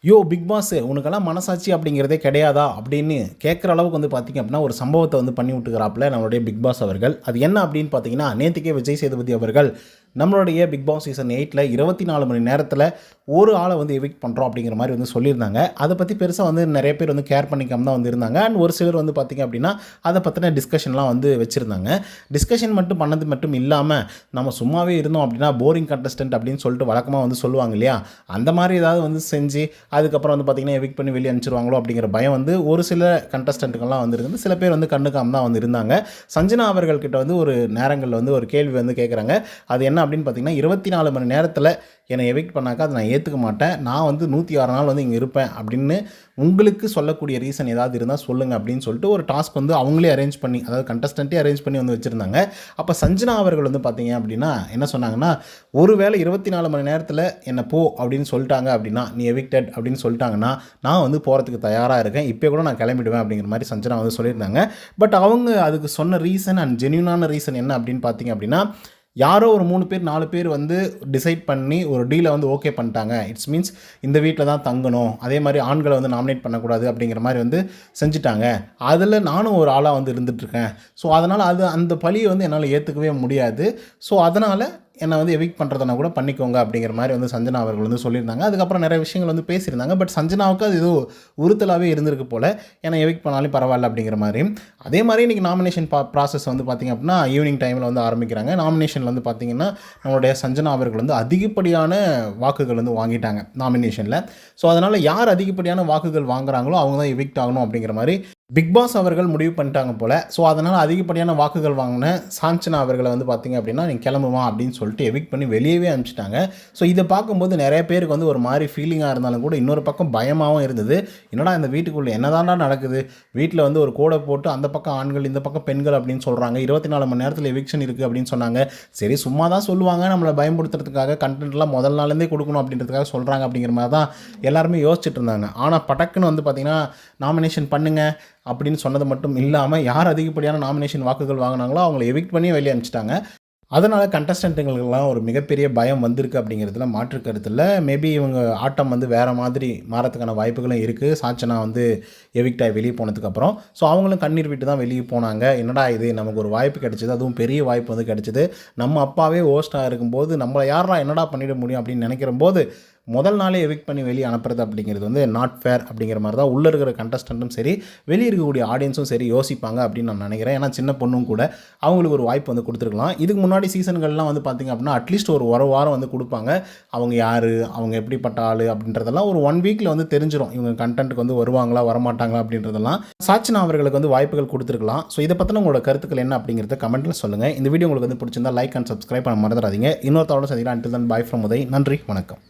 யோ big pass உனக்கெல்லாம் மனசாட்சி அப்படிங்கிறதே கிடையாதா அப்படின்னு கேட்குற அளவுக்கு வந்து பார்த்திங்க அப்படின்னா ஒரு சம்பவத்தை வந்து பண்ணி விட்டுக்கிறாப்புல நம்மளுடைய பிக் பாஸ் அவர்கள். அது என்ன அப்படின்னு பார்த்தீங்கன்னா, நேற்றுக்கே விஜய் சேதுபதி அவர்கள் நம்மளுடைய பிக் பாஸ் சீசன் 8ல் 24 மணி நேரத்தில் ஒரு ஆளை வந்து எவிக்ட் பண்ணுறோம் அப்படிங்கிற மாதிரி வந்து சொல்லியிருந்தாங்க. அதை பற்றி பெருசாக வந்து நிறைய பேர் வந்து கேர் பண்ணிக்காம தான் வந்து இருந்தாங்க. அண்ட் ஒரு சிலர் வந்து பார்த்திங்க அப்படின்னா அதை பற்றின டிஸ்கஷன்லாம் வந்து வச்சுருந்தாங்க. டிஸ்கஷன் மட்டும் பண்ணது மட்டும் இல்லாமல் நம்ம சும்மாவே இருந்தோம் அப்படின்னா போரிங் கண்டஸ்டன்ட் அப்படின்னு சொல்லிட்டு வழக்கமாக வந்து சொல்லுவாங்க இல்லையா, அந்த மாதிரி ஏதாவது வந்து செஞ்சு அதுக்கப்புறம் வந்து பார்த்திங்கன்னா எவிக்ட் பண்ணி வெளியே அனுப்பிச்சிருவாங்களோ அப்படிங்கிற பயம் வந்து ஒரு சில கண்டஸ்டன்ட்டுகள்லாம் வந்து இருக்குது. சில பேர் வந்து கண்ணுக்காம தான் வந்து இருந்தாங்க. சஞ்சனா அவர்கள்கிட்ட வந்து ஒரு நேரங்களில் வந்து ஒரு கேள்வி வந்து கேட்குறாங்க. அது என்ன அப்படின்னு பார்த்தீங்கன்னா, 24 மணி நேரத்தில் என்னை எவிக்ட் பண்ணாக்கா அதை நான் ஏற்றுக்க மாட்டேன், நான் வந்து 106 நாள் வந்து இங்கே இருப்பேன் அப்படின்னு உங்களுக்கு சொல்லக்கூடிய ரீசன் ஏதாவது இருந்தால் சொல்லுங்கள் அப்படின்னு சொல்லிட்டு ஒரு டாஸ்க் வந்து அவங்களே அரேஞ்ச் பண்ணி, அதாவது கண்டஸ்டண்ட்டே அரேஞ்ச் பண்ணி வந்து வச்சுருந்தாங்க. அப்போ சஞ்சனா அவர்கள் வந்து பார்த்தீங்க அப்படின்னா என்ன சொன்னாங்கன்னா, ஒருவேளை 24 மணி நேரத்தில் என்னை போ அப்படின்னு சொல்லிட்டாங்க அப்படின்னா, நீ எவிக்டட் அப்படின்னு சொல்லிட்டாங்கன்னா நான் வந்து போகிறதுக்கு தயாராக இருக்கேன், இப்போ கூட நான் கிளம்பிடுவேன் அப்படிங்கிற மாதிரி சஞ்சனா வந்து சொல்லியிருந்தாங்க. பட் அவங்க அதுக்கு சொன்ன ரீசன் அண்ட் ஜென்யூனான ரீசன் என்ன அப்படின்னு பார்த்தீங்க அப்படின்னா, யாரோ ஒரு 3 பேர் 4 பேர் வந்து டிசைட் பண்ணி ஒரு டீலை வந்து ஓகே பண்ணிட்டாங்க. இட்ஸ் மீன்ஸ் இந்த வீட்டில் தான் தங்கணும், அதே மாதிரி ஆண்களை வந்து நாமினேட் பண்ணக்கூடாது அப்படிங்கிற மாதிரி வந்து செஞ்சுட்டாங்க. அதில் நானும் ஒரு ஆளாக வந்து இருந்துகிட்ருக்கேன். ஸோ அதனால் அந்த பழியை வந்து என்னால் ஏற்றுக்கவே முடியாது. ஸோ அதனால் என்னை வந்து எவிக்ட் பண்ணுறதுனா கூட பண்ணிக்கோங்க அப்படிங்கிற மாதிரி வந்து சஞ்சனா அவர்கள் வந்து சொல்லியிருந்தாங்க. அதுக்கப்புறம் நிறைய விஷயங்கள் வந்து பேசியிருந்தாங்க. பட் சஞ்சனாவுக்கு அது ஏதோ உறுத்தலாகவே இருந்திருக்கு போல், ஏன்னா எவிக்ட் பண்ணாலும் பரவாயில்ல அப்படிங்கிற மாதிரி. அதே மாதிரி இன்றைக்கி நாமினேஷன் ப்ராசஸ் வந்து பார்த்திங்க அப்படின்னா ஈவினிங் டைமில் வந்து ஆரம்பிக்கிறாங்க. நாமினேஷனில் வந்து பார்த்திங்கன்னா நம்மளுடைய சஞ்சனா அவர்கள் வந்து அதிகப்படியான வாக்குகள் வந்து வாங்கிட்டாங்க நாமினேஷனில். ஸோ அதனால் யார் அதிகப்படியான வாக்குகள் வாங்குறாங்களோ அவங்க தான் எவிக்ட் ஆகணும் அப்படிங்கிற மாதிரி பிக் பாஸ் அவர்கள் முடிவு பண்ணிட்டாங்க போல். ஸோ அதனால் அதிகப்படியான வாக்குகள் வாங்கின சாஞ்சனா அவர்களை வந்து பார்த்திங்க அப்படின்னா நீங்கள் கிளம்புமா அப்படின்னு சொல்லிட்டு எவிக்ட் பண்ணி வெளியவே அனுப்பிச்சிட்டாங்க. ஸோ இதை பார்க்கும்போது நிறைய பேருக்கு வந்து ஒரு மாதிரி ஃபீலிங்காக இருந்தாலும் கூட இன்னொரு பக்கம் பயமாகவும் இருந்தது. என்னடா இந்த வீட்டுக்குள்ளே என்னதான்டா நடக்குது, வீட்டில் வந்து ஒரு கோடை போட்டு அந்த பக்கம் ஆண்கள் இந்த பக்கம் பெண்கள் அப்படின்னு சொல்கிறாங்க, 24 மணி நேரத்தில் எவிக்ஷன் இருக்குது அப்படின்னு சொன்னாங்க. சரி சும்மா தான் சொல்லுவாங்க, நம்மளை பயன்படுத்துறதுக்காக கண்டென்ட்லாம் முதல் நாள்லேருந்தே கொடுக்கணும் அப்படின்றதுக்காக சொல்கிறாங்க அப்படிங்கிற மாதிரி தான் எல்லாருமே யோசிச்சுட்டு இருந்தாங்க. ஆனால் படக்குன்னு வந்து பார்த்திங்கன்னா நாமினேஷன் பண்ணுங்கள் அப்படின்னு சொன்னது மட்டும் இல்லாமல் யார் அதிகப்படியான நாமினேஷன் வாக்குகள் வாங்கினாங்களோ அவங்களை எவிக்ட் பண்ணி வெளியே அனுப்பிச்சிட்டாங்க. அதனால் கண்டஸ்டன்ட்டுங்களுக்கெல்லாம் ஒரு மிகப்பெரிய பயம் வந்திருக்கு அப்படிங்கிறதுல மாற்று கருத்தில். மேபி இவங்க ஆட்டம் வந்து வேறு மாதிரி மாறத்துக்கான வாய்ப்புகளும் இருக்குது. சாச்சனா வந்து எவிக்டாக வெளியே போனதுக்கப்புறம் ஸோ அவங்களும் கண்ணீர் விட்டு தான் வெளியே போனாங்க. என்னடா இது, நமக்கு ஒரு வாய்ப்பு கிடைச்சிது, அதுவும் பெரிய வாய்ப்பு வந்து கிடைச்சிது. நம்ம அப்பாவே ஹோஸ்ட்டாக இருக்கும்போது நம்மளை யாரா என்னடா பண்ணிட முடியும் அப்படின்னு நினைக்கிற போது முதல் நாளே எவிக்ட் பண்ணி வெளியே அனுப்புறது அப்படிங்கிறது வந்து நாட் ஃபேர் அப்படிங்கிற மாதிரி தான் உள்ளே இருக்கிற கண்டஸ்டண்ட்டும் சரி வெளியே இருக்கக்கூடிய ஆடியன்ஸும் சரி யோசிப்பாங்க அப்படின்னு நான் நினைக்கிறேன். ஏன்னா சின்ன பொண்ணும் கூட அவங்களுக்கு ஒரு வாய்ப்பு வந்து கொடுத்துருக்கலாம். இதுக்கு முன்னாடி சீசன்கள்லாம் வந்து பார்த்திங்க அப்படின்னா அட்லீஸ்ட் ஒரு வாரம் வந்து கொடுப்பாங்க. அவங்க யார், அவங்க எப்படிப்பட்ட ஆள் அப்படின்றதெல்லாம் ஒரு 1 வீக்கில் வந்து தெரிஞ்சிடும். இவங்க கண்டென்ட்டுக்கு வந்து வருவாங்களா வரமாட்டாங்களா அப்படின்றதெல்லாம். சாச்சனா அவர்களுக்கு வந்து வாய்ப்புகள் கொடுத்துருக்கலாம். ஸோ இதை பற்றின உங்களோட கருத்துக்கள் என்ன அப்படிங்கிறத கமெண்ட்டில் சொல்லுங்கள். இந்த வீடியோ உங்களுக்கு வந்து பிடிச்சிருந்தா லைக் அண்ட் சப்ஸ்கிரைப் பண்ண மறந்துடாதீங்க. இன்னொரு தடவை சந்திக்கலாம். Until then by from Uday. நன்றி, வணக்கம்.